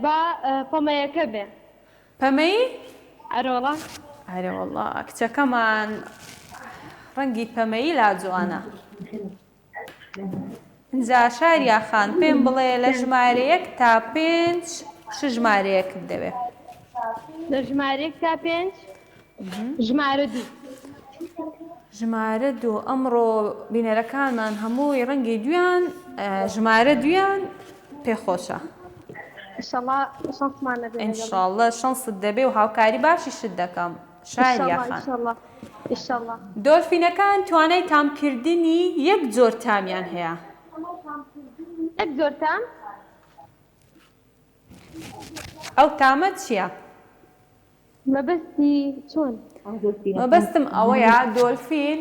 با پەمەیەکە بێ. پەمەی؟ ئەرە وەڵا. ئەرێ وەڵا کچەکەمان ڕەنگی پەمەیی لا جوانە. اینجا شاریا خان پێم بڵێ لە ژمارە 1 تا 5 چ ژمارەیەکت دەوێت؟ لە ژمارە 1 تا 5 ژمارە 2. ژمارە 2 ئەمڕۆ بینەرەکانمان هەمووی ڕەنگی دویان ژمارە دویان پێخۆشە. ئینشەڵڵا شەنسمان نەبێ. ئینشاڵڵا شەنست دەبێ و هاوکاری باشیشت دەکەم. شاریا خان. ئینشەڵڵا ئینشەڵڵا. دۆلفینەکان توانای تامکردنی یەک جۆر تامیان هەیە. یەک جۆر تام؟ ئەو تامە چییە؟ مەبەستی چۆن؟ مەبەستم ئەوەیە دۆلفین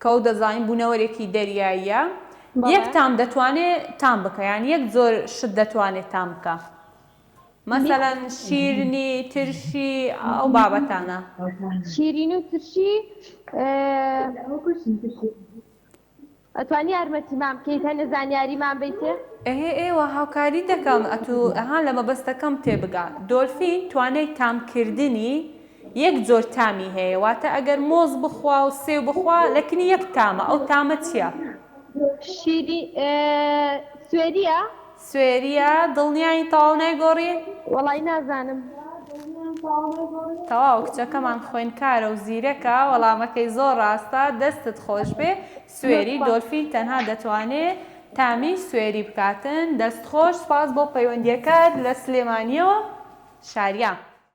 کە ئەو دەزانین بوونەوەرێکی دەریاییە یەک تام دەتوانێت تام بکە، یان یەک جۆر شت دەتوانێت تام بکە. مەسەڵەن شیرنی، ترشی ئەو بابەتانە. شیرین و ترشی ئەتوانی یارمەتیمان بکەیت هەنێ زانیاریمان بیتێ؟ ئێوە هاوکاری دەکەم ئەهان لە مەبەستەکەم تێبگا. دۆلفین توانای تامکردنی یەک جۆر تامی هەیە، واتە ئەگەر مۆز بخوا و سێو بخوا لەکنی یەک تامە. ئەو تامە چییە؟ سوێریە؟ سوێریە؟ دڵنیایی تەواو نایگۆڕی؟ وەڵای نازانم. تەواو کچەکەمان خوێندکارە و زیرەکە، وەڵامەکەی زۆر ڕاستە، دەستت خۆش بێ. سوێری دۆلفین تەنها دەتوانێت تامی سوێری بکاتن. دەست خۆش، سپاس بۆ پەیوەندیەکەت لە سلێمانیەوە. شاریا.